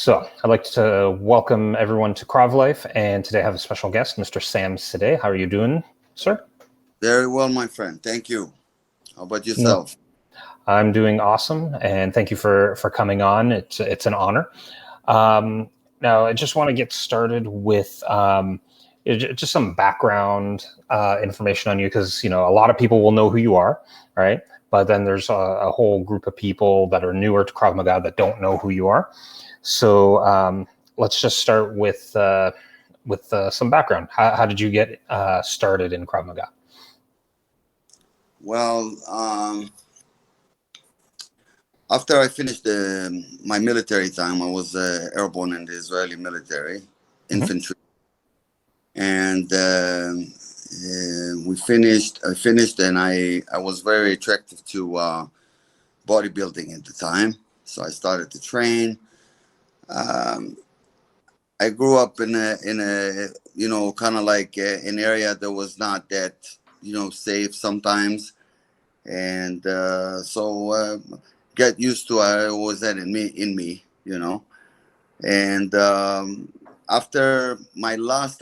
So I'd like to welcome everyone to Krav Life, and today I have a special guest, Mr. Sam Sade. How are you doing, sir? Very well, my friend. Thank you. How about No, yourself? I'm doing awesome, and thank you for coming on. It's an honor. Um, Now, I just want to get started with just some background information on you, because a lot of people will know who you are, right? But then there's a whole group of people that are newer to Krav Maga that don't know who you are. So let's just start with some background. How did you get started in Krav Maga? Well, after I finished my military time, I was airborne in the Israeli military, Hmm. infantry, and we finished. I finished, and I was very attracted to bodybuilding at the time, so I started to train. Um, I grew up in a kind of like an area that was not that safe sometimes, and get used to. I always had in me. And after my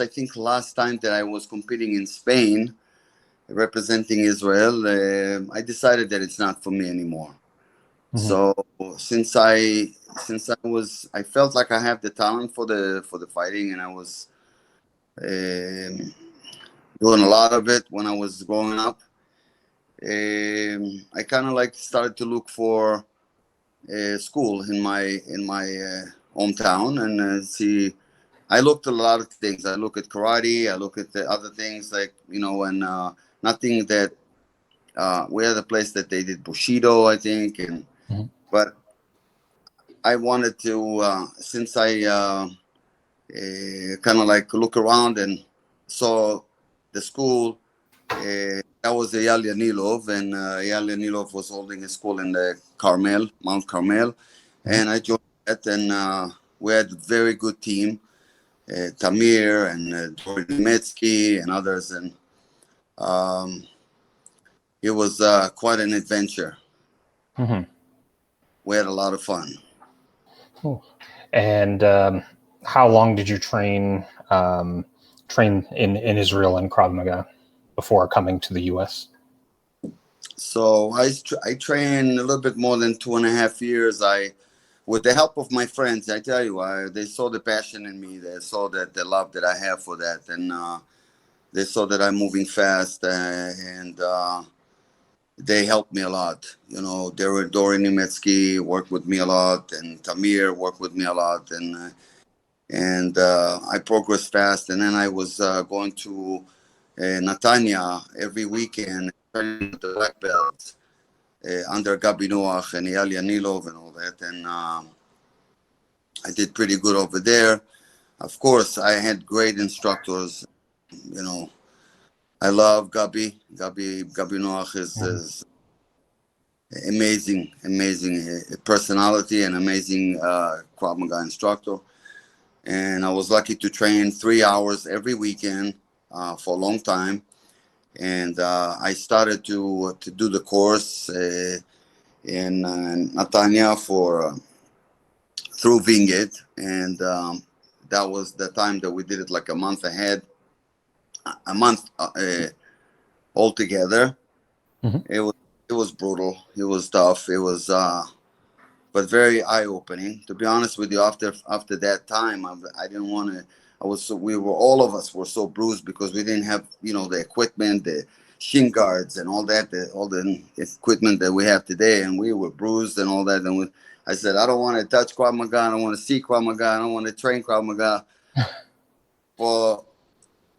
I think last time that I was competing in Spain, representing Israel, I decided that it's not for me anymore. Hmm. So since I felt like I have the talent for the fighting, and I was um, doing a lot of it when I was growing up. I kind of like started to look for school in my hometown, and see. I looked at a lot of things. I look at karate. I look at the other things like and nothing that we had a place that they did bushido, I think, and Hmm. but I wanted to since I kind of like look around and saw the school. That was Eyal Yanilov, and Eyal Yanilov was holding a school in the Mount Carmel, Hmm. and I joined that, and we had a very good team, Tamir and Dori Nemetsky and others, and um, it was quite an adventure. Hmm. We had a lot of fun. Cool. And how long did you train in Israel and Krav Maga before coming to the U.S.? So I trained a little bit more than 2.5 years. With the help of my friends, I tell you, they saw the passion in me. They saw that the love that I have for that, and they saw that I'm moving fast, and they helped me a lot. Dori Nemetsky worked with me a lot, and Tamir worked with me a lot, and I progressed fast. And then I was going to Netanya every weekend, training with the black belts under Gabi Noach and Eyal Yanilov and all that, and I did pretty good over there. Of course, I had great instructors. You know, I love Gabi. Gabi Noach Hmm. is amazing personality and amazing Krav Maga instructor. And I was lucky to train 3 hours every weekend for a long time. And I started to do the course in Netanya for through Wingate, and that was the time that we did it like a month ahead, a month altogether. Hmm. It was it was brutal. It was tough. It was but very eye opening. To be honest with you, after that time, I didn't want to. We were all of us were so bruised because we didn't have the equipment, the shin guards, and all that, all the equipment that we have today, and we were bruised and all that. And I said, I don't want to touch Krav Maga. I don't want to see Krav Maga. I don't want to train Krav Maga for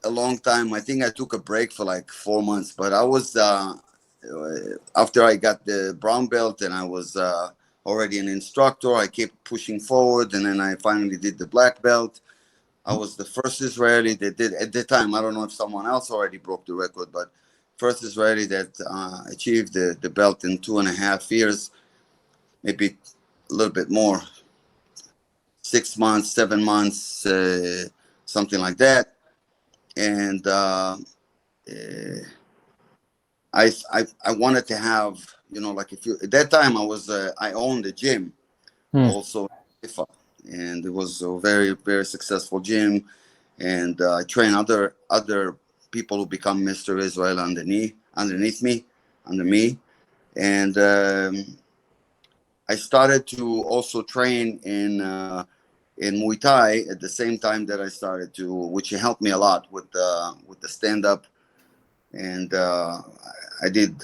a long time. I think I took a break for like 4 months, but I was after I got the brown belt and I was already an instructor. I kept pushing forward, and then I finally did the black belt. I was the first Israeli that did at the time. I don't know if someone else already broke the record, but first Israeli that achieved the belt in 2.5 years, maybe a little bit more, 6 months, 7 months, something like that. And I wanted to have like if you at that time I owned a gym Hmm. also, and it was a very, very successful gym. And I train other people who become Mr. Israel underneath me, under me. And I started to also train in Muay Thai at the same time that I started to, which helped me a lot with the stand up. And I did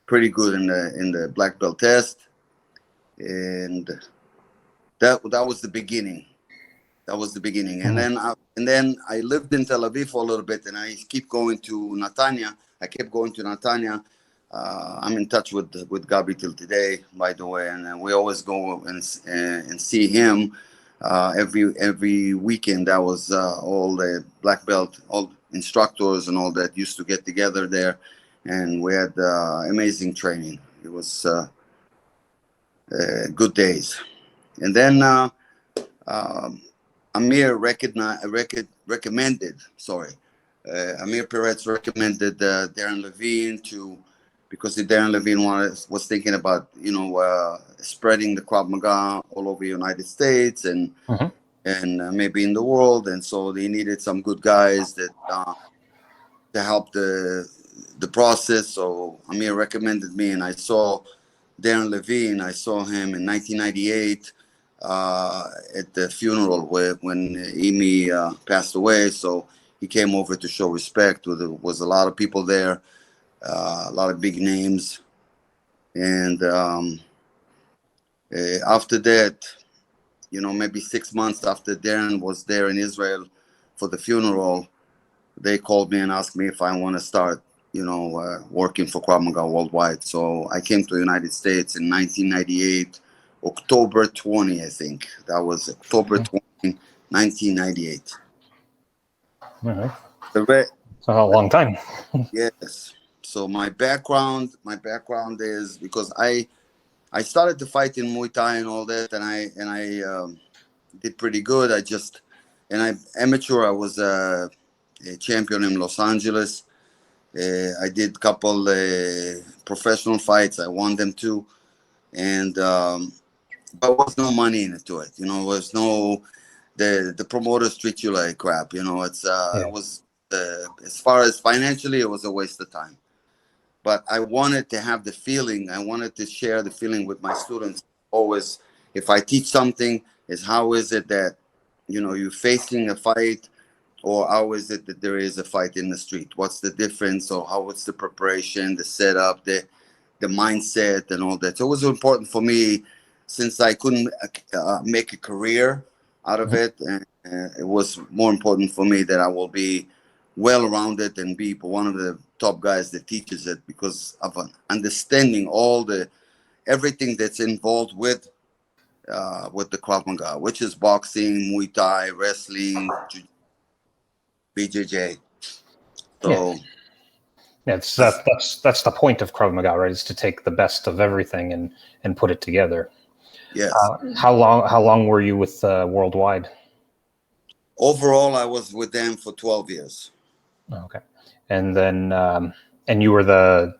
pretty good in the black belt test, and that was the beginning. That was the beginning. And then I lived in Tel Aviv for a little bit, and I keep going to Netanya. I kept going to Netanya. I'm in touch with Gabby till today, by the way, and we always go and see him every weekend. That was all the black belt, all instructors and all that used to get together there, and we had amazing training. It was good days. And then Amir recommended. Sorry, Amir Peretz recommended Darren Levine because Darren Levine was thinking about spreading the Krav Maga all over the United States and maybe in the world, and so they needed some good guys that to help the process. So Amir recommended me, and I saw Darren Levine. I saw him in 1998 at the funeral when Amy passed away. So he came over to show respect. There was a lot of people there, a lot of big names. And after that, maybe 6 months after Darren was there in Israel for the funeral, they called me and asked me if I want to start, working for Krav Maga worldwide. So I came to the United States in 1998, October 20, I think. That was October 20, 1998. It's a long time. Yes. So my background is because I started to fight in Muay Thai and all that, and I did pretty good. Amateur. I was a champion in Los Angeles. I did a couple professional fights. I won them too, and but there was no money into it. There was no the promoters treat you like crap. It was as far as financially, it was a waste of time. But I wanted to have the feeling. I wanted to share the feeling with my students. Always, if I teach something, is how is it that you're facing a fight, or how is it that there is a fight in the street? What's the difference, or what's the preparation, the setup, the mindset, and all that. So it was important for me, since I couldn't make a career out of it, and it was more important for me that I will be well-rounded and be one of the top guys that teaches it, because of understanding everything that's involved with the Krav Maga, which is boxing, Muay Thai, wrestling, BJJ. So that's the point of Krav Maga, right? Is to take the best of everything and put it together. Yes. How long were you with Worldwide? Overall, I was with them for 12 years. Okay, and then and you were the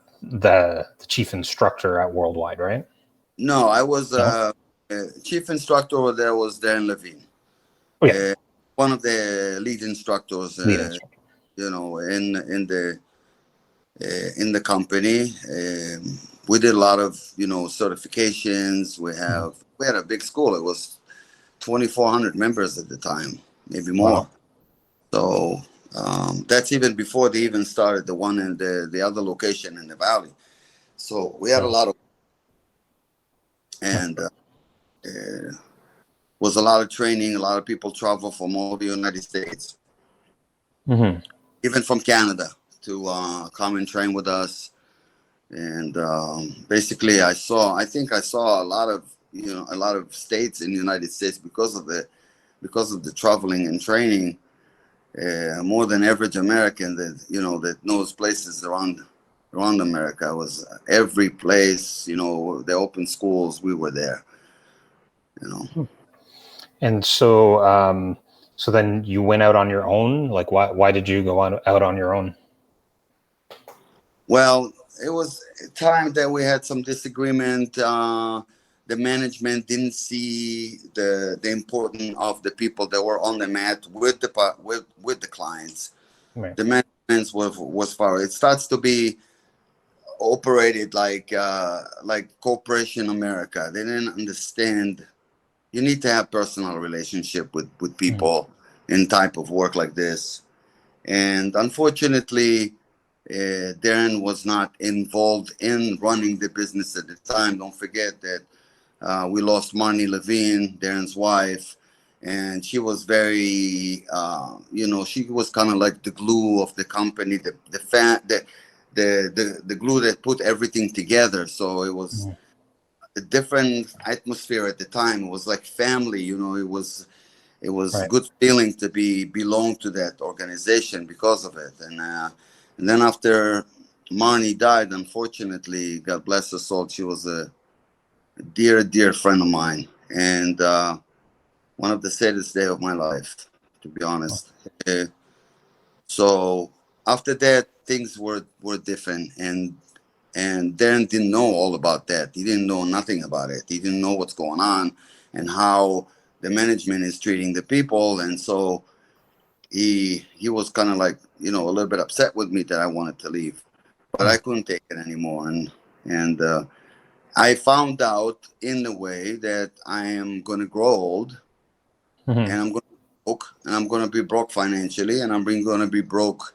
chief instructor at Worldwide, right? No, I was chief instructor over there was Darren Levine. Oh, yeah. One of the lead instructors. In the company. We did a lot of certifications. We had a big school. It was 2,400 members at the time, maybe more. Wow. So that's even before they even started the one in the other location in the valley. So we had a lot of, and was a lot of training. A lot of people travel from all the United States, even from Canada, to come and train with us. And basically, I think I saw a lot of states in the United States because of the traveling and training, more than average American that knows places around America. It was every place, the open schools, we were there. And so so then you went out on your own. Like, why did you go out on your own? Well, it was a time that we had some disagreement. the management didn't see the importance of the people that were on the mat with the clients. Right. The management was far. It starts to be operated like corporation America. They didn't understand. You need to have personal relationship with people in type of work like this. And unfortunately, Darren was not involved in running the business at the time. Don't forget that we lost Marnie Levine, Darren's wife, and she was very, she was kind of like the glue of the company, the glue that put everything together. So it was a different atmosphere at the time. It was like family, it was a Right. good feeling to belong to that organization because of it. And then after Marnie died, unfortunately, God bless her soul, she was a dear friend of mine, and one of the saddest day of my life, to be honest. So after that, things were different, and Darren didn't know all about that. He didn't know nothing about it. He didn't know what's going on and how the management is treating the people, and so he was kind of like, a little bit upset with me that I wanted to leave, but I couldn't take it anymore, and I found out in a way that I am going to grow old, and I'm going to be broke, and I'm going to be broke financially, and I'm going to be broke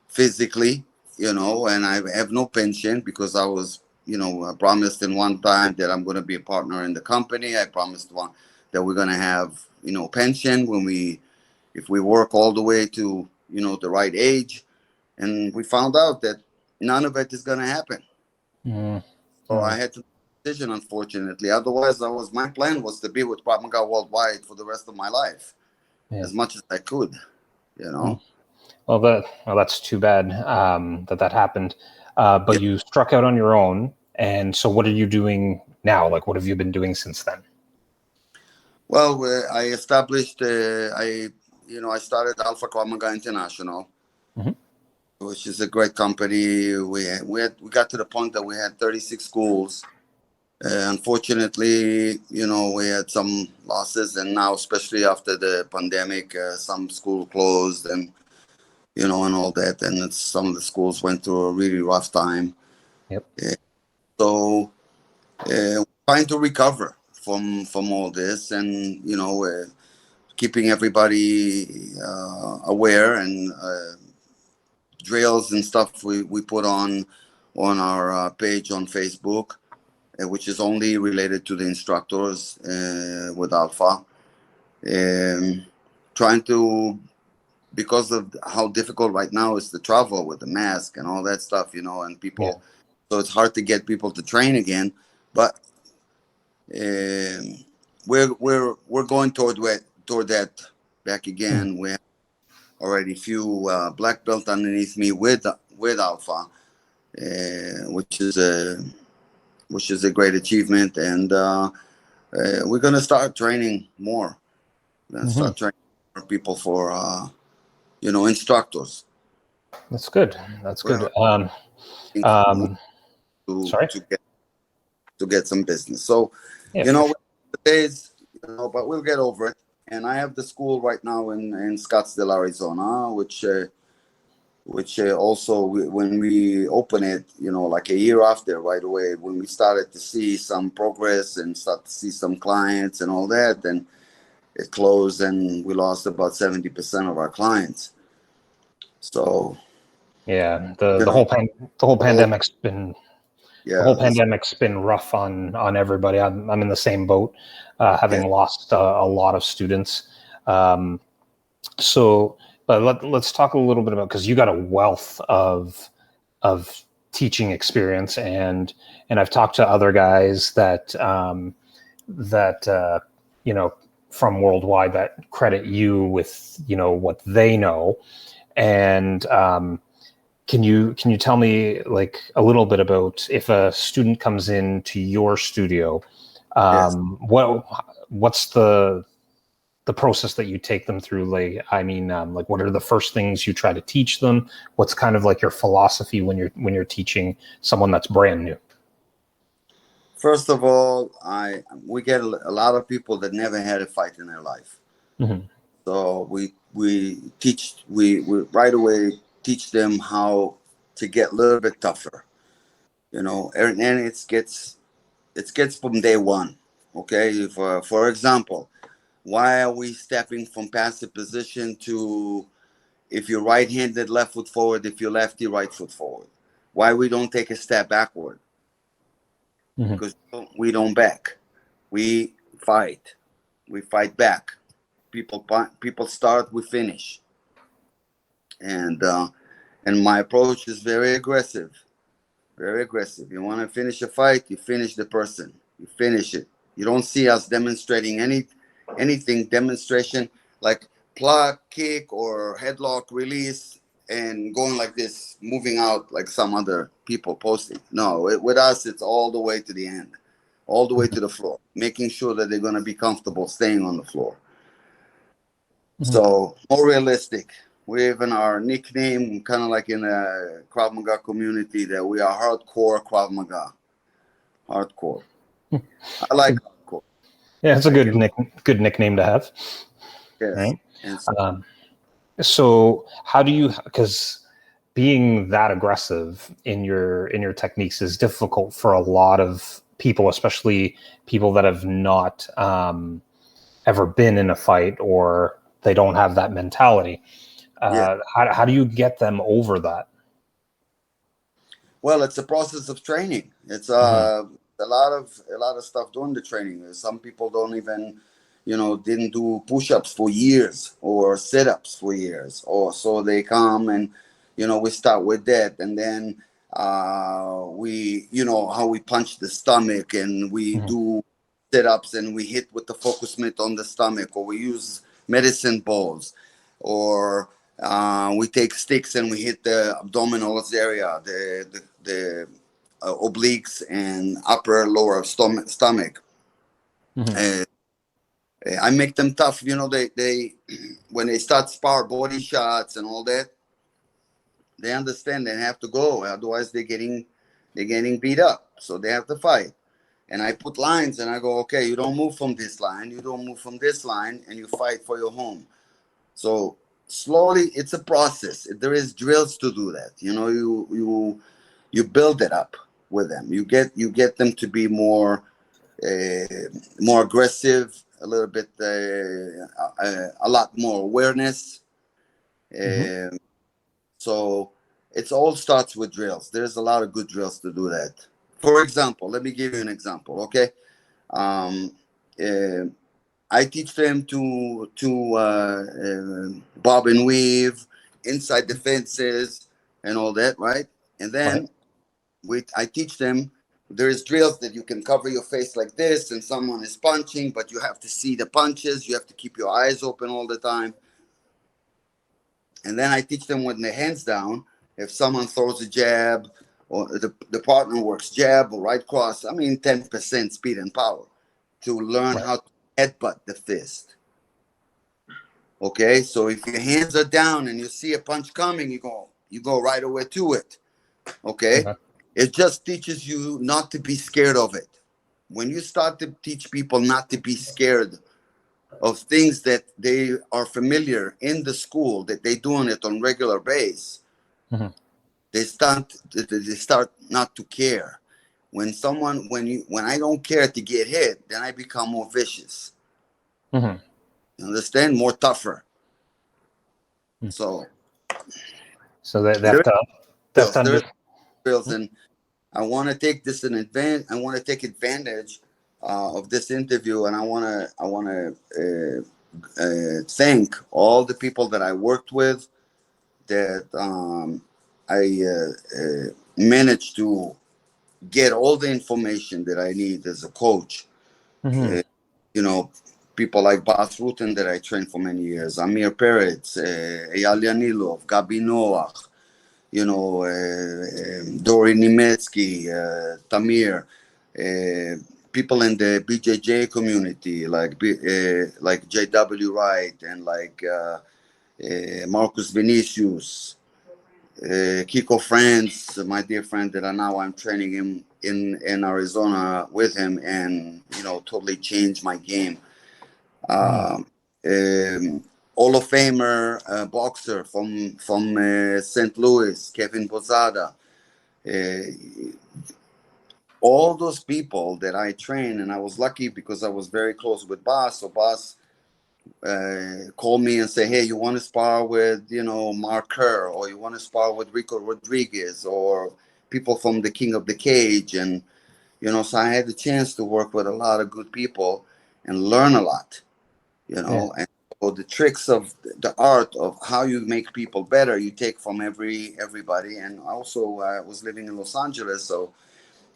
physically, and I have no pension because I was, I promised in one time that I'm going to be a partner in the company. I promised one that we're going to have, pension if we work all the way to, the right age. And we found out that none of it is going to happen. So I had to make a decision, unfortunately. Otherwise, my plan was to be with Krav Maga worldwide for the rest of my life, as much as I could, Well, that's too bad that happened. But you struck out on your own, and so what are you doing now? Like, what have you been doing since then? Well, I established, I started Alpha Krav Maga International, which is a great company. We got to the point that we had 36 schools. Unfortunately, we had some losses, and now, especially after the pandemic, some school closed, and and all that, and some of the schools went through a really rough time. Yep. So, trying to recover from all this, and keeping everybody aware, and drills and stuff we put on our page on Facebook, which is only related to the instructors with Alpha. Trying to, because of how difficult right now is to travel with the mask and all that stuff, and people, so it's hard to get people to train again. But we're going toward that back again. We have already few black belt underneath me with Alpha, which is a great achievement, and we're gonna start training more. We're gonna start training more people for instructors. That's good. That's good. Sorry? To get some business. So, days, but we'll get over it. And I have the school right now in Scottsdale, Arizona, which also when we open it, like a year after, right away, when we started to see some progress and start to see some clients and all that, then it closed, and we lost about 70% of our clients. So the whole pandemic's been rough on everybody. I'm in the same boat, having lost a lot of students. So, but let's talk a little bit about, because you got a wealth of teaching experience, and I've talked to other guys that from worldwide that credit you with what they know. And can you tell me like a little bit about, if a student comes into your studio, what's the process that you take them through? Like, like, what are the first things you try to teach them? What's kind of like your philosophy when you're teaching someone that's brand new? First of all, we get a lot of people that never had a fight in their life. Hmm. So we right away teach them how to get a little bit tougher, and it gets from day one. Okay, if, for example, why are we stepping from passive position to, if you're right-handed, left foot forward, if you're lefty, right foot forward? Why we don't take a step backward? Hmm. Because we don't back. We fight. We fight back. People start, we finish. And my approach is very aggressive. Very aggressive. You want to finish a fight, you finish the person. You finish it. You don't see us demonstrating anything demonstration like plug, kick, or headlock release and going like this, moving out like some other people posting. No, with us, it's all the way to the end, all the way to the floor, making sure that they're going to be comfortable staying on the floor. Hmm. So more realistic. We even our nickname, kind of like in the Krav Maga community, that we are hardcore Krav Maga. Hardcore. I like hardcore. Yeah, it's a I can, good nickname to have, yes. right? And so, Um, so how do you, because being that aggressive in your techniques is difficult for a lot of people, especially people that have not ever been in a fight or they don't have that mentality. yeah. How do you get them over that? Well, it's a process of training. It's Hmm. a lot of stuff during the training. Some people don't even, didn't do push-ups for years or sit-ups for years, or so they come and, we start with that, and then we, how we punch the stomach, and we Hmm. do sit-ups, and we hit with the focus mitt on the stomach, or we use medicine balls, or we take sticks and we hit the abdominals area, the obliques and upper lower stomach. Hmm. Uh, I make them tough. They when they start spar body shots and all that, they understand they have to go. Otherwise, they're getting beat up. So they have to fight. And I put lines and I go, okay, you don't move from this line, you don't move from this line, and you fight for your home. So slowly, it's a process. There is drills to do that. You build it up with them. You get them to be more aggressive, a little bit, a lot more awareness. Hmm. Um so it all starts with drills. There's a lot of good drills to do that. For example, let me give you an example. Okay, um, uh, I teach them to bob and weave inside the fences and all that, right? And Right. then I teach them there's drills that you can cover your face like this, and someone is punching, but you have to see the punches. You have to keep your eyes open all the time. And then I teach them with their hands down. If someone throws a jab, or the partner works jab or right cross, 10% speed and power to learn Right. how to headbutt the fist. Okay, so if your hands are down and you see a punch coming, you go right away to it. Okay, Okay. it just teaches you not to be scared of it. When you start to teach people not to be scared of things that they are familiar in the school, that they doing it on regular base, Hmm. they start not to care. When I don't care to get hit, then I become more vicious. Hmm. You understand? More tougher. So So they have there to they have to there's under. drills, and I want to take this an advantage. I want to take advantage of this interview, and I want to thank all the people that I worked with, that I managed to get all the information that I need as a coach. Hmm. Uh, you know, People like Bas Rutten that I trained for many years, Amir Peretz, Eyal Yanilov, Gabi Noach, Dori Nimetsky, Tamir, people in the BJJ community like JW Wright, and like Marcus Vinicius, Kiko Friends, my dear friend that I'm training him in Arizona with him, and totally changed my game. Um, Hall of Famer boxer from St. Louis, Kevin Posada. All those people that I train, and I was lucky because I was very close with Boss. So Boss call me and say, hey, you want to spar with Mark Kerr, or you want to spar with Rico Rodriguez, or people from the King of the Cage. And so I had the chance to work with a lot of good people and learn a lot. Yeah. And so the tricks of the art of how you make people better, you take from everybody. And also I was living in Los Angeles, so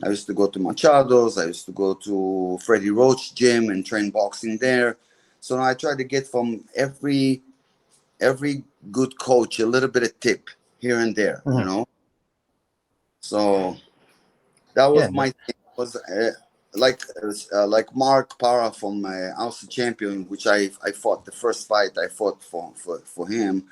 I used to go to Machado's. I used to go to Freddie Roach gym and train boxing there. So I try to get from every good coach a little bit of tip here and there. So that Yeah. was my thing. Was like Mark Parra from House Champion, which I fought the first fight I fought for him.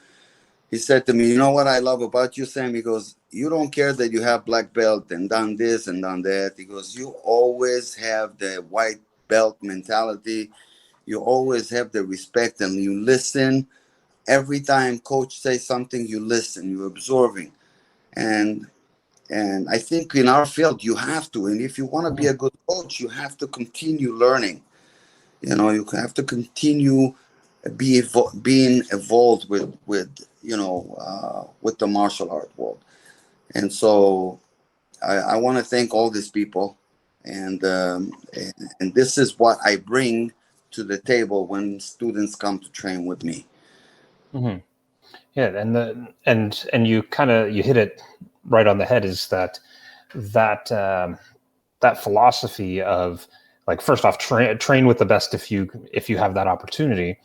He said to me, you know what I love about you, Sam? He goes, you don't care that you have black belt and done this and done that. He goes, you always have the white belt mentality. You always have the respect, and you listen. Every time coach says something, you listen, you're absorbing. And I think in our field, you have to. And if you want to be a good coach, you have to continue learning. You have to continue being evolved with the martial art world. And so I want to thank all these people, and this is what I bring to the table when students come to train with me. Mm-hmm. Yeah, and you hit it right on the head. Is that philosophy of, like, first off, train with the best if you have that opportunity,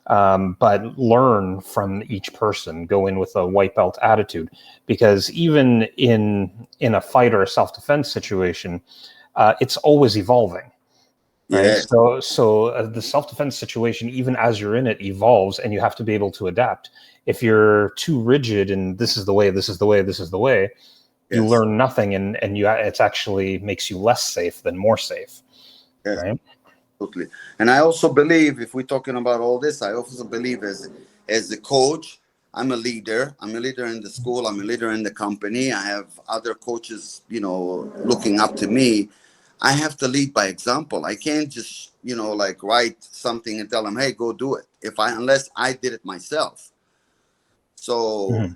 but learn from each person. Go in with a white belt attitude, because even in a fight or a self-defense situation, it's always evolving. Right. Yes, So the self-defense situation, even as you're in it, evolves, and you have to be able to adapt. If you're too rigid and this is the way, this is the way, this is the way, you yes, learn nothing, and it's actually makes you less safe than more safe. yes, Right. totally. And I also believe, if we're talking about all this, I also believe as a coach, I'm a leader. I'm a leader in the school. I'm a leader in the company. I have other coaches, looking up to me. I have to lead by example. I can't just, like write something and tell them, hey, go do it. Unless I did it myself. So Mm-hmm.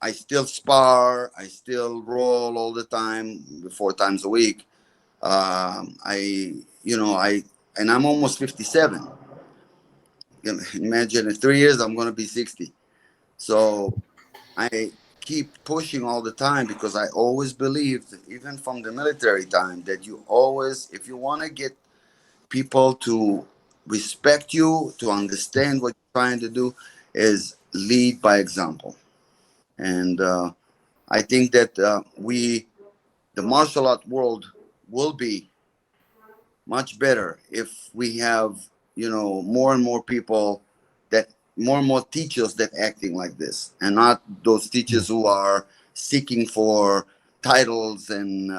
I still spar. I still roll all the time, 4 times a week. And I'm almost 57. Imagine in 3 years, I'm going to be 60. So I keep pushing all the time, because I always believed, even from the military time, that you always, if you want to get people to respect you, to understand what you're trying to do, is lead by example. And I think that the martial art world will be much better if we have, more and more people, that more and more teachers that acting like this, and not those teachers who are seeking for titles and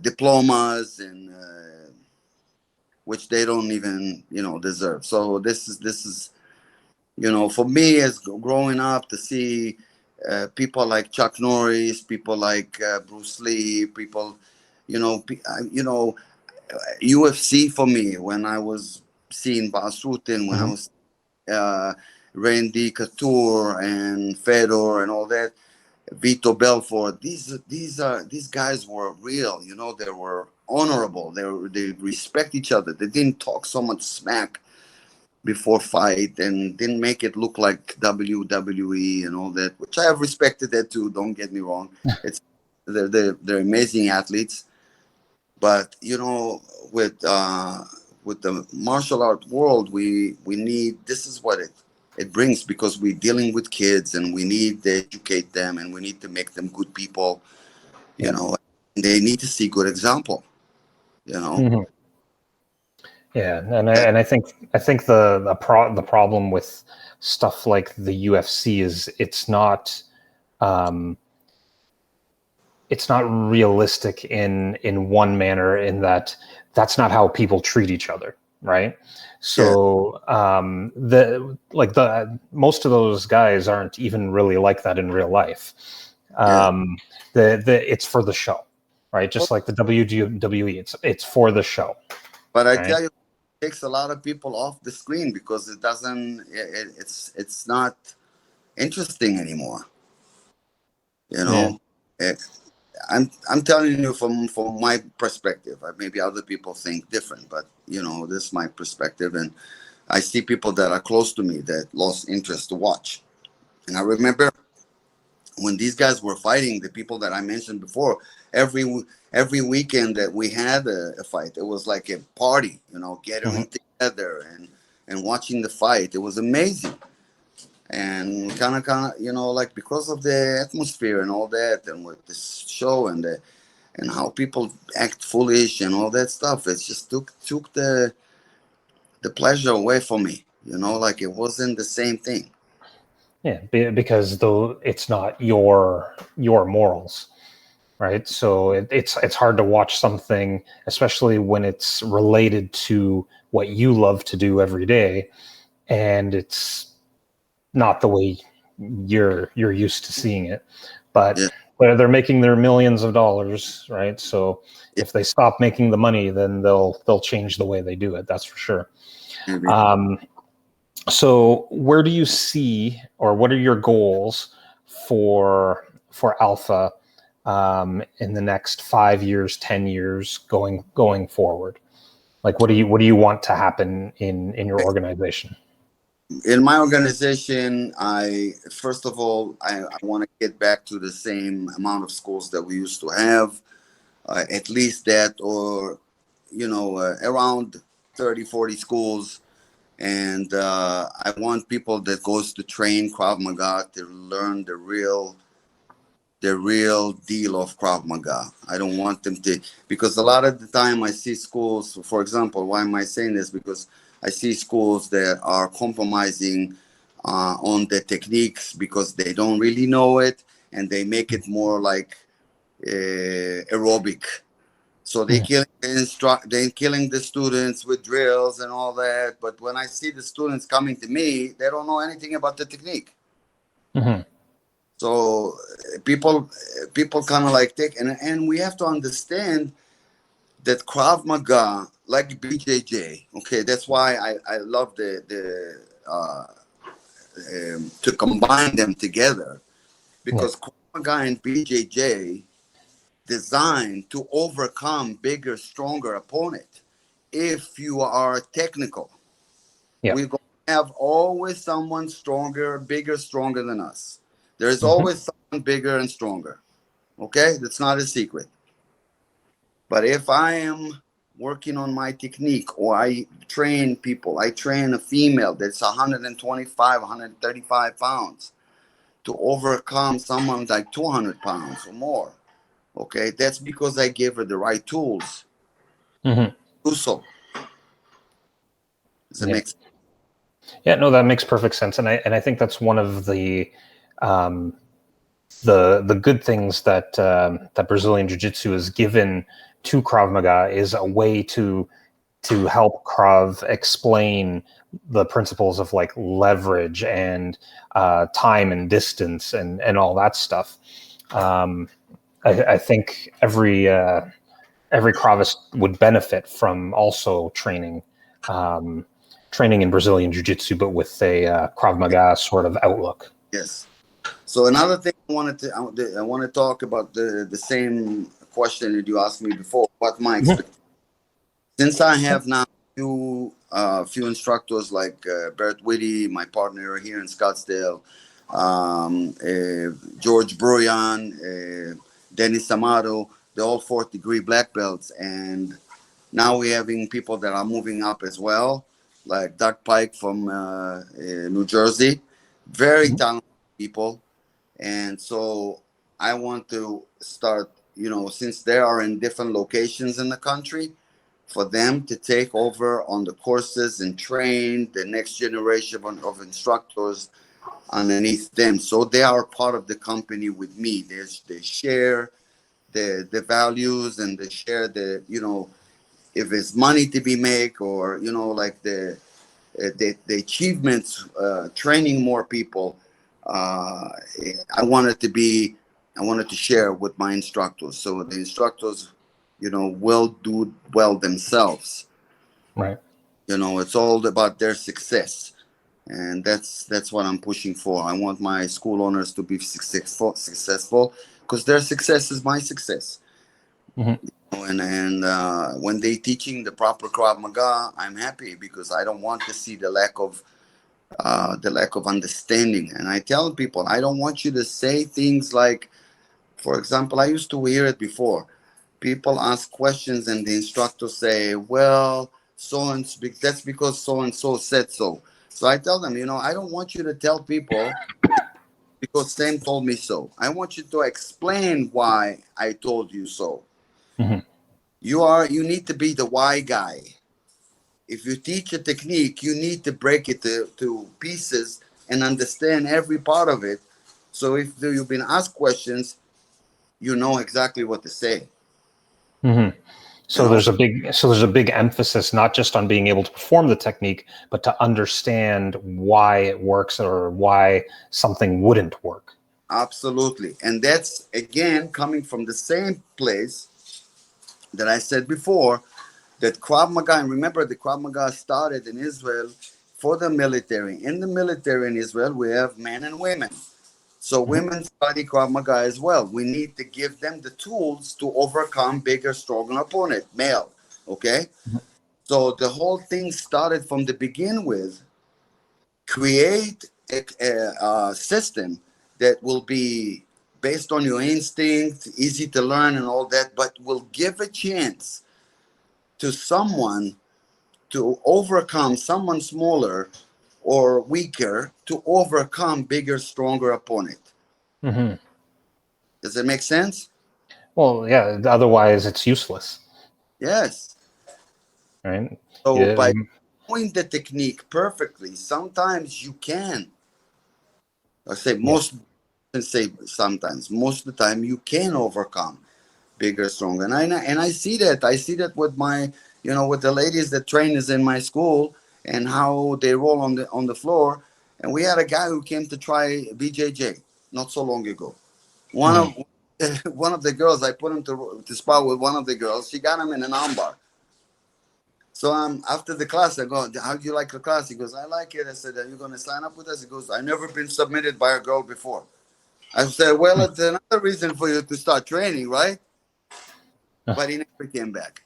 diplomas, and which they don't even deserve. So this is for me, as growing up, to see people like Chuck Norris, people like Bruce Lee, people, you know, pe- you know, UFC for me, when I was seeing Bas Rutten, when I Mm-hmm. was uh, Randy Couture and Fedor and all that, Vito Belfort. These guys were real. They were honorable. They respect each other. They didn't talk so much smack before fight, and didn't make it look like WWE and all that, which I have respected that too. Don't get me wrong. It's they're amazing athletes, but with the martial art world, we need, this is what it brings, because we're dealing with kids, and we need to educate them, and we need to make them good people. you Yeah. know they need to see good example. you know Mm-hmm. Yeah, and I think the problem with stuff like the UFC is it's not um, it's not realistic in one manner, in that that's not how people treat each other, right? So the most of those guys aren't even really like that in real life. It's for the show, right? Just like the WWE, it's for the show. But I Right? tell you, it takes a lot of people off the screen because it doesn't. It's not interesting anymore. You know, I'm telling you from my perspective. Maybe other people think different, but this is my perspective, and I see people that are close to me that lost interest to watch. And I remember when these guys were fighting, the people that I mentioned before, every weekend that we had a fight, it was like a party, gathering together and watching the fight. It was amazing. And kind of, like because of the atmosphere and all that, and with this show and how people act foolish and all that stuff, it just took the pleasure away from me. Like it wasn't the same thing. Yeah, because though it's not your morals, right? So it's hard to watch something, especially when it's related to what you love to do every day, and it's not the way you're used to seeing it. But they're making their millions of dollars, right? So if they stop making the money, then they'll change the way they do it. That's for sure. So where do you see, or what are your goals for Aplha in the next 5 years, 10 years, going forward? Like, what do you want to happen in your organization? In my organization, first of all, I want to get back to the same amount of schools that we used to have, at least that, or around 30, 40 schools. And I want people that goes to train Krav Maga to learn the real deal of Krav Maga. I don't want them to, because a lot of the time I see schools, for example, why am I saying this? Because I see schools that are compromising on the techniques because they don't really know it, and they make it more like aerobic. So they're killing the students with drills and all that. But when I see the students coming to me, they don't know anything about the technique. So people kind of like take, and we have to understand that Krav Maga, like BJJ, okay, that's why I love to combine them together, because Krav Maga and BJJ designed to overcome bigger, stronger opponent. If you are technical, we're going to have always someone stronger, bigger, stronger than us. There's always someone bigger and stronger. Okay, that's not a secret. But if I am working on my technique, or I train people, I train a female that's 125, 135 pounds to overcome someone like 200 pounds or more. Okay, that's because I gave her the right tools to do so. Does it make sense? Yeah, no, that makes perfect sense, and I think that's one of the good things that that Brazilian Jiu-Jitsu has given to Krav Maga, is a way to help Krav explain the principles of like leverage and time and distance and all that stuff. I think every Kravist would benefit from also training in Brazilian Jiu-Jitsu, but with a Krav Maga sort of outlook. Yes. So another thing I want to talk about the same question that you asked me before. What my expectation? Since I have now few instructors like Bert Whitty, my partner here in Scottsdale, George Bruyan, Dennis Amato, they're all 4th degree black belts, and now we're having people that are moving up as well, like Doug Pike from New Jersey, very talented people. And so I want to start, since they are in different locations in the country, for them to take over on the courses and train the next generation of instructors underneath them, so they are part of the company with me. They share the values, and they share the, if it's money to be made, or like the achievements, training more people. uh, I wanted to share with my instructors, so the instructors will do well themselves. Right. It's all about their success, and that's what I'm pushing for. I want my school owners to be successful, because their success is my success. Mm-hmm. And when they teaching the proper Krav Maga, I'm happy, because I don't want to see the lack of understanding. And I tell people, I don't want you to say things like, for example, I used to hear it before. People ask questions and the instructor say, well, so and that's because so and so said so. So I tell them, I don't want you to tell people because Sam told me so. I want you to explain why I told you so. Mm-hmm. You need to be the why guy. If you teach a technique, you need to break it to pieces and understand every part of it. So if you've been asked questions, you know exactly what to say. Mm-hmm. You So know, there's a big emphasis not just on being able to perform the technique, but to understand why it works or why something wouldn't work. absolutely. And that's again coming from the same place that I said before, that Krav Maga. And remember, the Krav Maga started in Israel for the military. In the military in Israel, we have men and women. So Mm-hmm. women study Krav Maga as well. We need to give them the tools to overcome bigger, stronger opponent, male. Okay? So the whole thing started from the begin with, create a system that will be based on your instinct, easy to learn and all that, but will give a chance to someone to overcome someone smaller or weaker, to overcome bigger, stronger opponent. Mm-hmm. Does it make sense? Well, yeah. Otherwise, it's useless, Yes. right? So Yeah. by knowing the technique perfectly, sometimes you can. I say Yeah. most, and say sometimes, most of the time you can overcome bigger, stronger. And I see that. I see that with my, with the ladies that train is in my school, and how they roll on the floor. And we had a guy who came to try BJJ not so long ago. One Mm-hmm. of one of the girls, I put him to spar with one of the girls. She got him in an armbar. So after the class, I go, how do you like the class? He goes, I like it. I said, are you going to sign up with us? He goes, I've never been submitted by a girl before. I said, well, it's another reason for you to start training, right? But he never came back.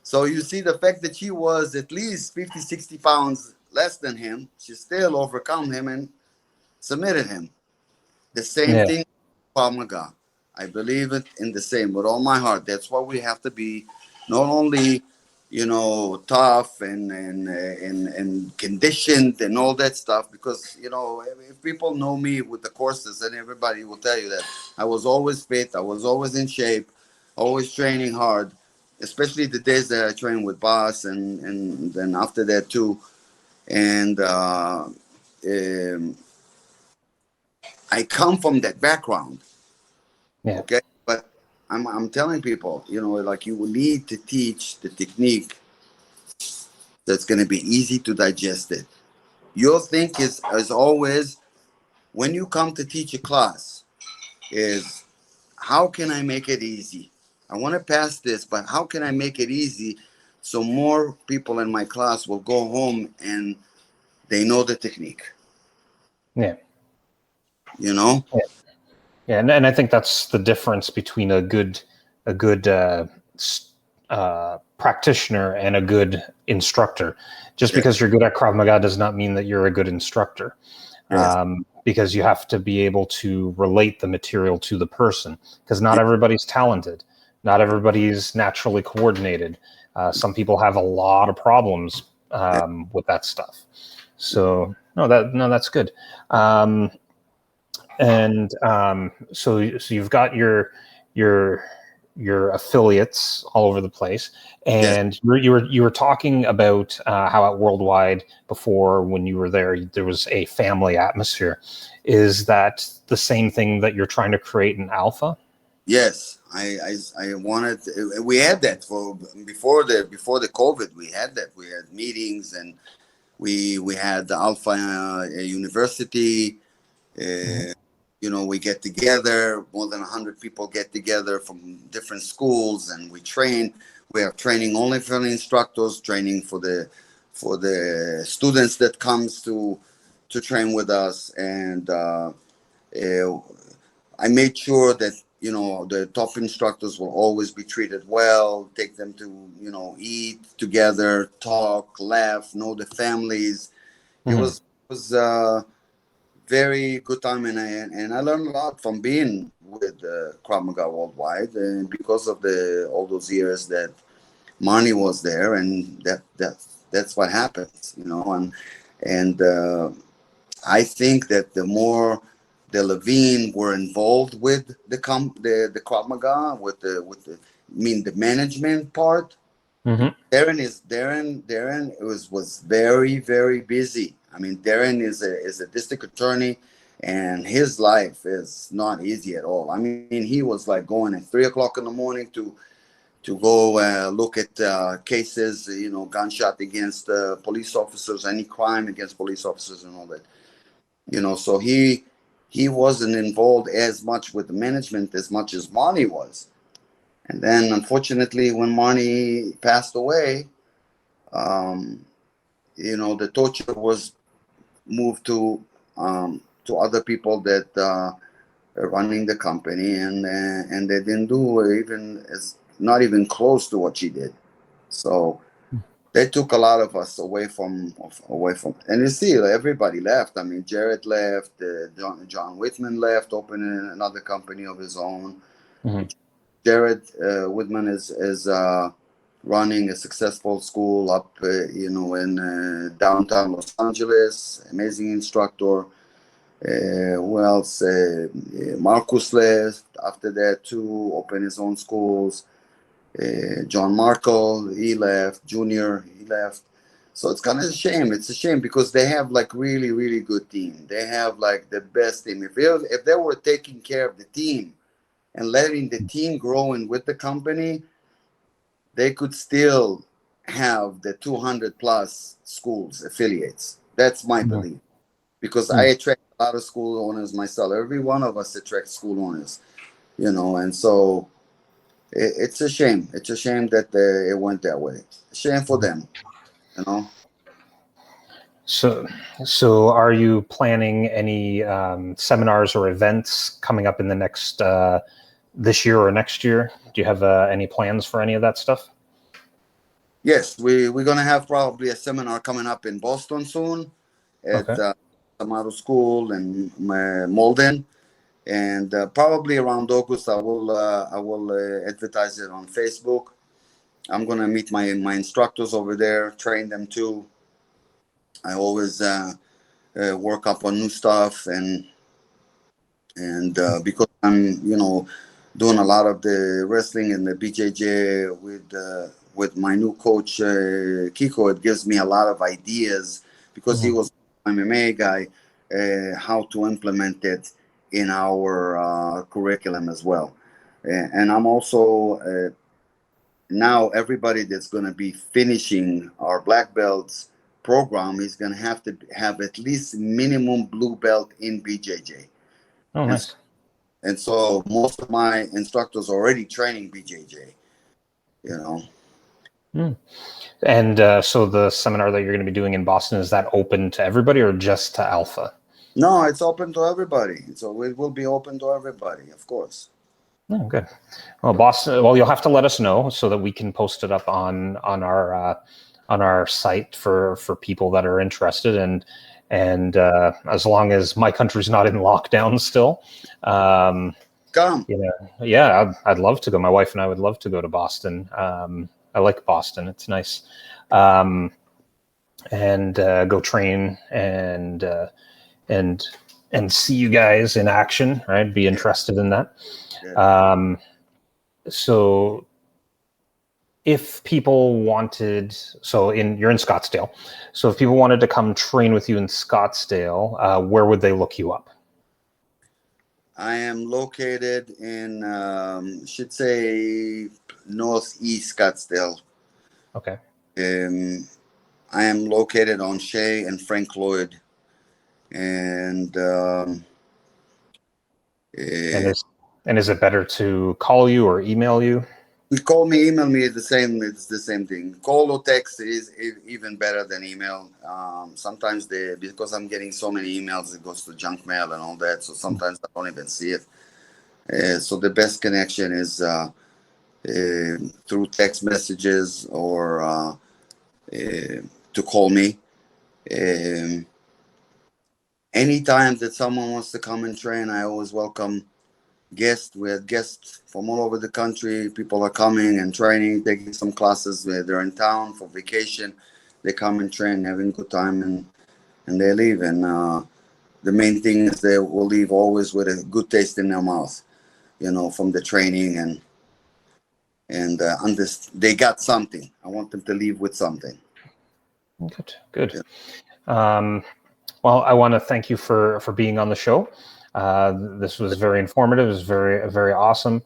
So you see, the fact that she was at least 50, 60 pounds less than him, she still overcome him and submitted him. The same Yeah. thing, Krav Maga. I believe it in the same with all my heart. That's why we have to be not only, tough and conditioned and all that stuff. Because if people know me with the courses, and everybody will tell you that I was always fit, I was always in shape, always training hard. Especially the days that I trained with Boss, and then after that too. And I come from that background. Yeah. Okay, but I'm telling people, like, you will need to teach the technique that's going to be easy to digest it. Your thing is, as always, when you come to teach a class, is how can I make it easy? I want to pass this, but how can I make it easy so more people in my class will go home and they know the technique? Yeah. You know? Yeah. Yeah, and I think that's the difference between a good practitioner and a good instructor. Just Yes. because you're good at Krav Maga does not mean that you're a good instructor, Yes. because you have to be able to relate the material to the person. Because not everybody's talented, not everybody's naturally coordinated. Some people have a lot of problems with that stuff. So that's good. And so you've got your your affiliates all over the place. Yes. And you were talking about how at Worldwide before, when you were there was a family atmosphere. Is that the same thing that you're trying to create in Alpha? Yes, I wanted. We had that for before the COVID. We had that. We had meetings, and we had the Alpha University. Mm-hmm. We get together. More than 100 people get together from different schools, and we train. We have training only for the instructors, training for the students that comes to train with us, and uh, I made sure that the top instructors will always be treated well. Take them to eat together, talk, laugh, know the families. It Mm-hmm. was very good time, and I learned a lot from being with Krav Maga Worldwide, and because of the all those years that Marnie was there, and that's what happens, and I think that the more the Levine were involved with the Krav Maga the management part. Mm-hmm. Darren was very, very busy. I mean, Darren is a district attorney, and his life is not easy at all. I mean, he was like going at 3 o'clock in the morning to go look at cases, gunshot against police officers, any crime against police officers, and all that. So he wasn't involved as much with the management as much as Marnie was. And then, unfortunately, when Marnie passed away, um, the torture was moved to other people that are running the company, and they didn't do even as not even close to what she did. So they took a lot of us and you see everybody left. I mean, Jared left, John Whitman left, opening another company of his own. Mm-hmm. Jared Whitman is running a successful school up in downtown Los Angeles. Amazing instructor. Who else? Marcus left after that too, opened his own schools. John Markle, he left. Junior, he left. So it's kind of a shame. It's a shame because they have like really, really good team. They have like the best team. If they were taking care of the team and letting the team grow in with the company, they could still have the 200 plus schools affiliates. That's my belief, because I attract a lot of school owners myself. Every one of us attracts school owners, and so it's a shame. It's a shame that it went that way. Shame for them, you know. So, so are you planning any seminars or events coming up in the next this year or next year? Do you have any plans for any of that stuff? Yes, we're gonna have probably a seminar coming up in Boston soon at Okay. Amato School and Malden, and probably around August I will advertise it on Facebook. I'm gonna meet my instructors over there, train them too. I always work up on new stuff, and because I'm doing a lot of the wrestling and the BJJ with my new coach Kiko, it gives me a lot of ideas because he Mm-hmm. was an MMA guy, how to implement it in our curriculum as well. And I'm also now everybody that's going to be finishing our black belts program is going to have at least minimum blue belt in BJJ. Oh, And nice. and so most of my instructors are already training BJJ, you know. Mm. And so the seminar that you're going to be doing in Boston, is that open to everybody or just to Alpha? No, it's open to everybody. So it will be open to everybody, of course. Oh, good. Well, Boston. Well, you'll have to let us know so that we can post it up on our site for people that are interested. And as long as my country's not in lockdown still, Come. yeah, I'd love to go. My wife and I would love to go to Boston. I like Boston; it's nice, and go train and and see you guys in action. Right, be interested in that. Yeah. So if people wanted, you're in Scottsdale. So if people wanted to come train with you in Scottsdale, where would they look you up? I am located in, should say, northeast Scottsdale. Okay. I am located on Shea and Frank Lloyd, and And is it better to call you or email you? call me, email me. The same. It's the same thing. Call or text is even better than email. Sometimes because I'm getting so many emails, it goes to junk mail and all that. So sometimes I don't even see it. So the best connection is through text messages or to call me. Um, Anytime that someone wants to come and train, I always welcome guests. We have guests from all over the country. People are coming and training, taking some classes. They're in town for vacation. They come and train, having a good time, and they leave. And the main thing is they will leave always with a good taste in their mouth, from the training and they got something. I want them to leave with something. Good. Yeah. Well, I want to thank you for being on the show. This was very informative. It was very, very awesome.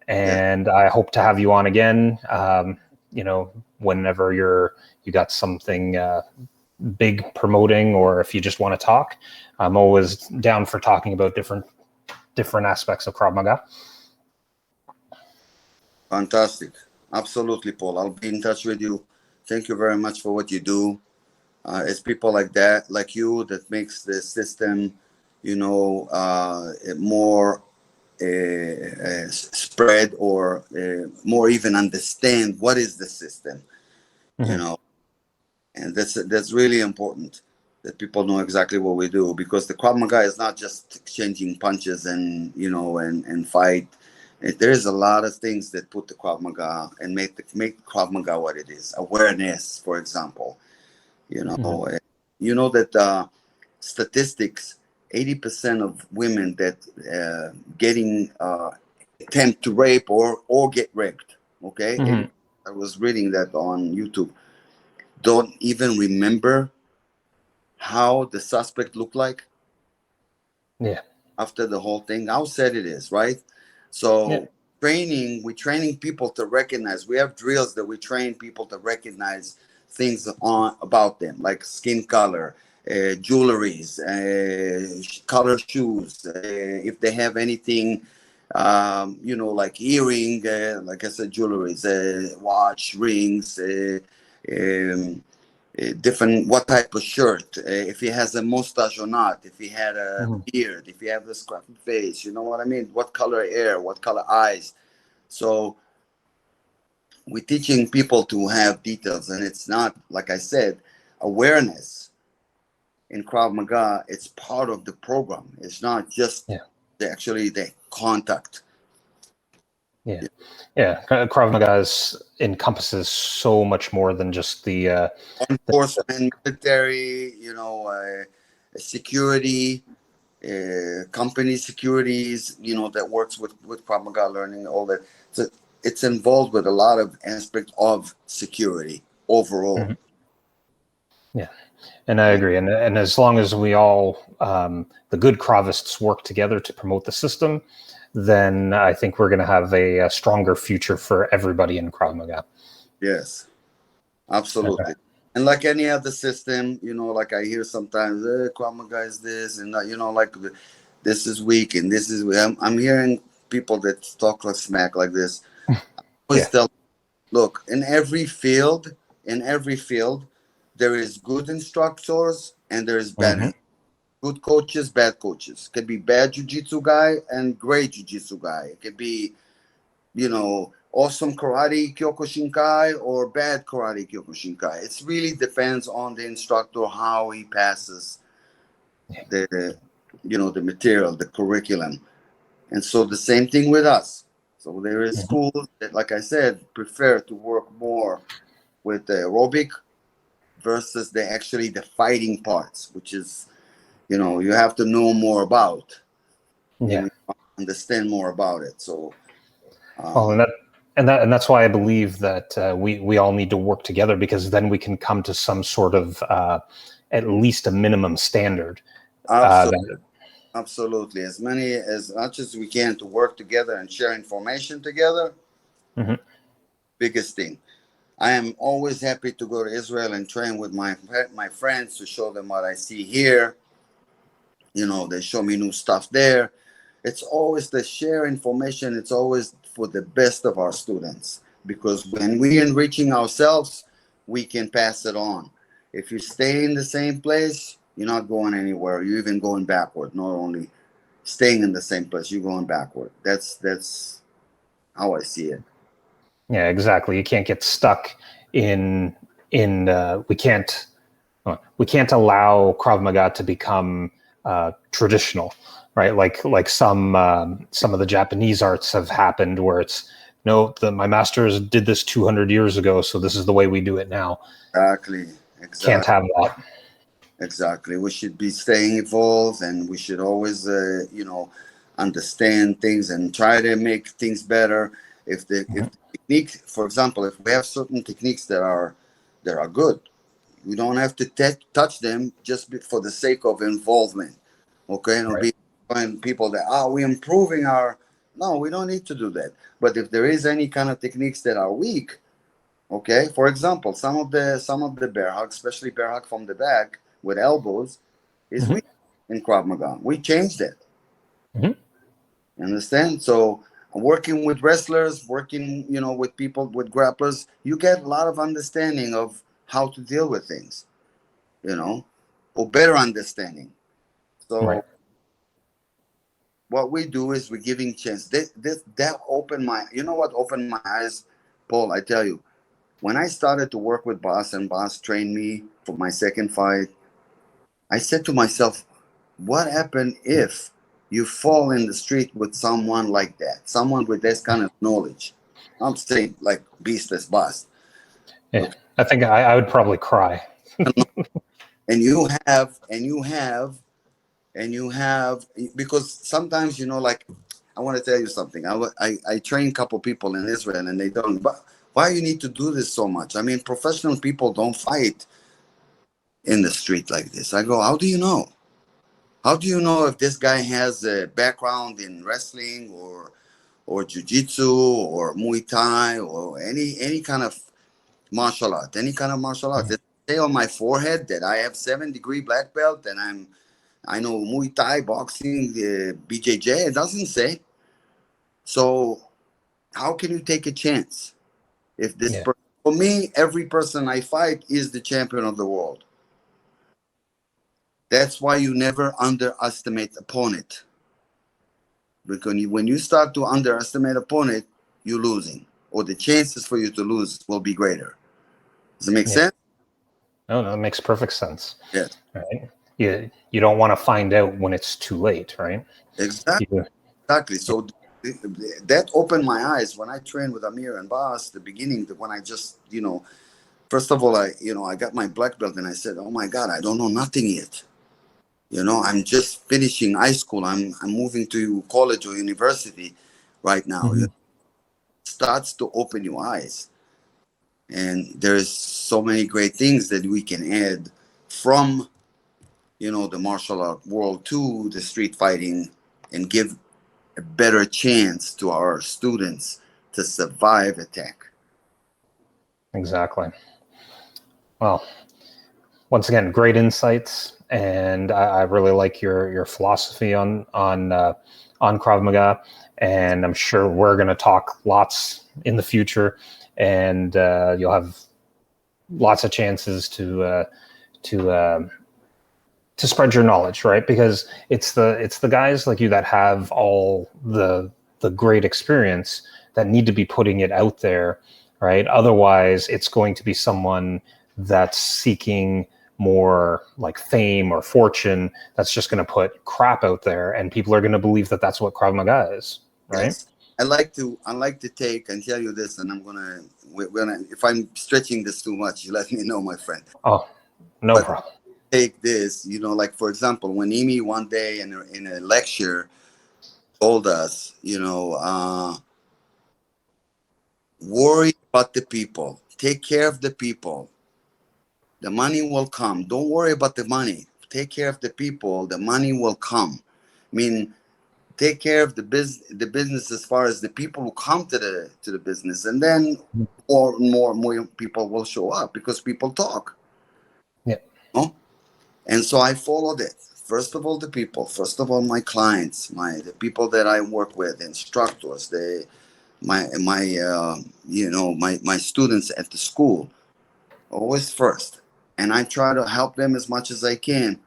And yeah. I hope to have you on again, whenever you got something big promoting, or if you just want to talk. I'm always down for talking about different aspects of Krav Maga. Fantastic. Absolutely, Paul. I'll be in touch with you. Thank you very much for what you do. It's people like that, like you, that makes the system, more spread, or more even understand what is the system, Mm-hmm. And that's really important, that people know exactly what we do, because the Krav Maga is not just exchanging punches and fight. There's a lot of things that put the Krav Maga and make Krav Maga what it is. Awareness, for example. Mm-hmm. That statistics, 80% of women that getting attempt to rape or get raped, okay? Mm-hmm. I was reading that on YouTube. Don't even remember how the suspect looked like. Yeah. After the whole thing, how sad it is, right? So yeah. we're training people to recognize. We have drills that we train people to recognize things about them, like skin color, jewelries, color shoes, if they have anything, like earring, like I said, jewelries, watch, rings, different, what type of shirt, if he has a mustache or not, if he had a beard, if he have a scruffy face, you know what I mean? What color hair, what color eyes. So we're teaching people to have details, and it's not, like I said, awareness in Krav Maga. It's part of the program. It's not just the contact. Yeah. Krav Maga encompasses so much more than just the enforcement, military, security, company securities, that works with Krav Maga learning, all that. So it's involved with a lot of aspects of security overall. Mm-hmm. Yeah, and I agree. And as long as we all, the good Kravists, work together to promote the system, then I think we're going to have a stronger future for everybody in Krav Maga. Yes, absolutely. Okay. And like any other system, like I hear sometimes, Krav Maga is this, and like this is weak, and this is. I'm hearing people that talk like smack like this. I always tell, look, in every field, there is good instructors and there is bad. Good coaches, bad coaches. Could be bad jiu-jitsu guy and great jiu-jitsu guy. It could be, awesome karate Kyokushinkai or bad karate Kyokushinkai. It really depends on the instructor, how he passes the material, the curriculum. And so the same thing with us. So there is schools that, like I said, prefer to work more with the aerobic versus the fighting parts, which is, you have to know more about. Understand more about it. So and and that's why I believe that we all need to work together, because then we can come to some sort of at least a minimum standard. Absolutely. Absolutely. As much as we can to work together and share information together. Mhm. Biggest thing. I am always happy to go to Israel and train with my friends to show them what I see here. They show me new stuff there. It's always to share information. It's always for the best of our students, because when we enriching ourselves, we can pass it on. If you stay in the same place, you're not going anywhere. You're even going backward. Not only staying in the same place, you're going backward. That's how I see it. Yeah, exactly. You can't get stuck in we can't allow Krav Maga to become traditional, right? Like some of the Japanese arts have happened, where it's no, my masters did this 200 years ago, so this is the way we do it now. Exactly. Can't Exactly. have that. Exactly. We should be staying involved, and we should always, understand things and try to make things better. If the technique, for example, if we have certain techniques that are good, we don't have to touch them just for the sake of involvement. Okay, and Right. be find people that we're improving our. No, we don't need to do that. But if there is any kind of techniques that are weak, okay, for example, some of the bear hug, especially bear hug from the back with elbows, is Mhm. weak in Krav Maga. We changed it. Mhm. You understand? So working with wrestlers, working with people with grapplers, you get a lot of understanding of how to deal with things. Or better understanding. Right. So what we do is we're giving chance. That opened my. You know what opened my eyes, Paul? I tell you, when I started to work with Boss and Boss trained me for my second fight, I said to myself, what happened if you fall in the street with someone like that, someone with this kind of knowledge? I'm saying like Beast as Boss. Yeah, Okay. I think I would probably cry. And you have because sometimes like I want to tell you something. I train a couple people in Israel and they don't. But why you need to do this so much? I mean, professional people don't fight in the street like this. I go, how do you know? How do you know if this guy has a background in wrestling or jiu-jitsu or Muay Thai or any kind of martial art, any kind of martial art? It say on my forehead that I have 7-degree black belt and I know Muay Thai, boxing, BJJ. It doesn't say. So how can you take a chance if Yeah. for me, every person I fight is the champion of the world. That's why you never underestimate opponent. Because when you start to underestimate opponent, you're losing, or the chances for you to lose will be greater. Does it make Yeah. sense? No, that makes perfect sense. Yes, Right. You don't want to find out when it's too late, right? exactly. You, Exactly. So that opened my eyes when I trained with Amir and Boss. The beginning, when I just, first of all, I got my black belt and I said, "Oh my God, I don't know nothing yet. I'm just finishing high school. I'm moving to college or university right now." Mhm. It starts to open your eyes, and there's so many great things that we can add from the martial art world to the street fighting, and give a better chance to our students to survive attack. Exactly. Well, once again, great insights, and I really like your philosophy on Krav Maga, and I'm sure we're going to talk lots in the future, and you'll have lots of chances to to spread your knowledge, right? Because it's the guys like you that have all the great experience that need to be putting it out there, right? Otherwise, it's going to be someone that's seeking more like fame or fortune that's just going to put crap out there, and people are going to believe that that's what Krav Maga is, right? Yes. I like to take and tell you this, and we're gonna if I'm stretching this too much, you let me know, my friend. Oh, no But problem. take this, like for example, when Amy one day in a lecture told us, Worry about the people. Take care of the people. The money will come. Don't worry about the money. Take care of the people. The money will come. I mean, take care of the business as far as the people who come to the business, and then more and more people will show up because people talk. Yeah. Oh, and so I followed it. First of all, the people. First of all, my clients, the people that I work with, instructors, my students at the school. Always first, and I try to help them as much as I can.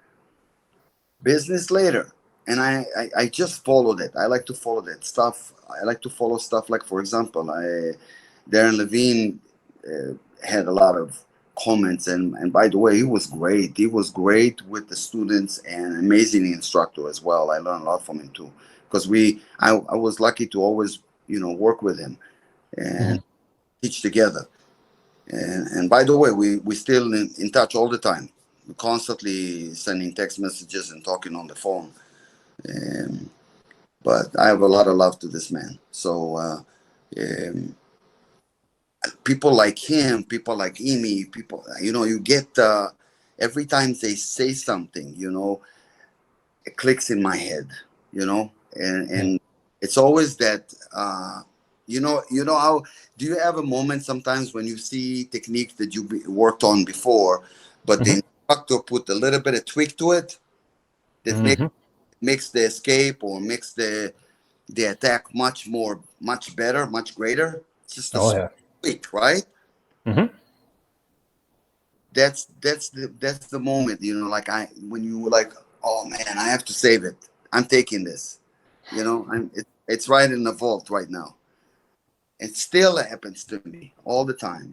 Business later. And I just followed it. I like to follow that stuff. I like to follow stuff like, for example, Darren Levine had a lot of comments, and by the way, he was great. He was great with the students and amazing instructor as well. I learned a lot from him too, because I was lucky to always work with him and teach together. And by the way, we still in touch all the time. We're constantly sending text messages and talking on the phone. But I have a lot of love to this man. So people like him, people like Amy, people, you get every time they say something, it clicks in my head, and it's always that. How do you have a moment sometimes when you see technique that you worked on before, but the instructor put a little bit of tweak to it that makes the escape or makes the attack much better, much greater. It's just a tweak, right? That's the moment, like when you were like, oh man, I have to save it. I'm taking this, it's right in the vault right now. It still happens to me all the time,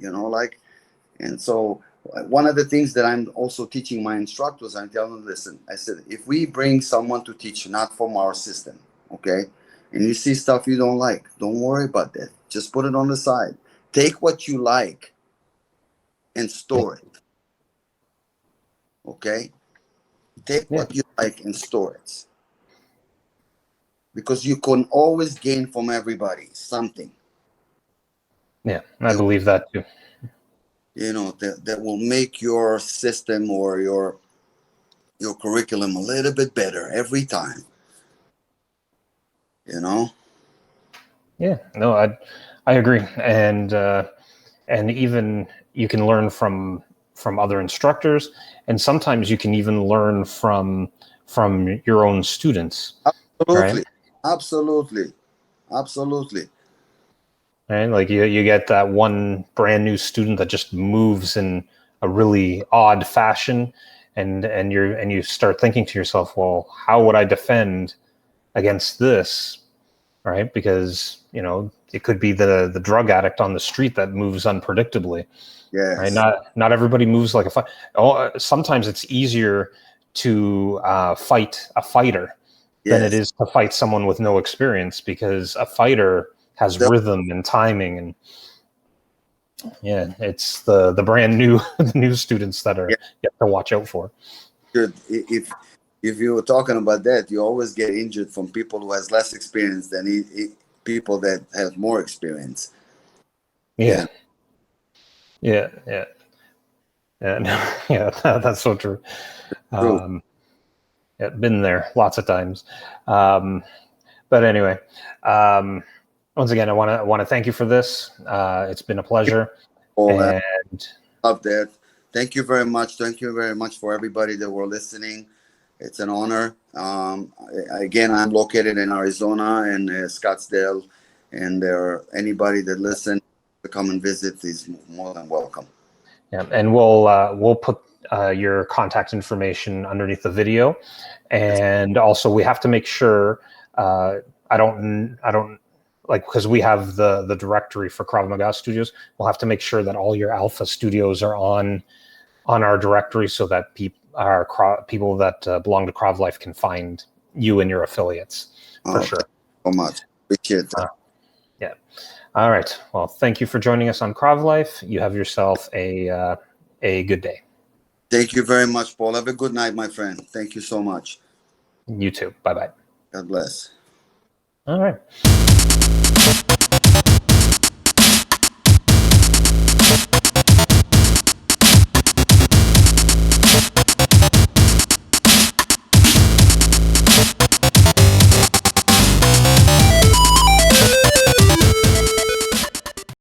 and so one of the things that I'm also teaching my instructors, I'm telling them, listen, I said, if we bring someone to teach not from our system, okay, and you see stuff you don't like, don't worry about that. Just put it on the side. Take what you like and store it. Okay? Take what you like and store it. Because you can always gain from everybody something. Yeah, I believe that too. That will make your system or your curriculum a little bit better every time. Yeah, no, I agree, and even you can learn from other instructors, and sometimes you can even learn from your own students. Absolutely, right? absolutely. Right, like you get that one brand new student that just moves in a really odd fashion, and you start thinking to yourself, well, how would I defend against this? Right, because it could be the drug addict on the street that moves unpredictably. Yes. Right, not everybody moves like a fight. Sometimes it's easier to fight a fighter than it is to fight someone with no experience, because a fighter has rhythm and timing, and it's the brand new the new students that are you have to watch out for. Good. If you were talking about that, you always get injured from people who has less experience than people that have more experience. Yeah. That's so true. Been there lots of times. But anyway, once again, I want to thank you for this. It's been a pleasure. And love that. Thank you very much. Thank you very much for everybody that were listening. It's an honor. Again, I'm located in Arizona and Scottsdale, and anybody that listens to come and visit is more than welcome. Yeah, and we'll put your contact information underneath the video, and also we have to make sure I don't like, because we have the directory for Krav Maga studios. We'll have to make sure that all your Alpha studios are on our directory, so that people that belong to Krav Life can find you and your affiliates for sure. Thank you so much. Appreciate that. Yeah. All right. Well, thank you for joining us on Krav Life. You have yourself a good day. Thank you very much, Paul. Have a good night, my friend. Thank you so much. You too. Bye-bye. God bless. All right.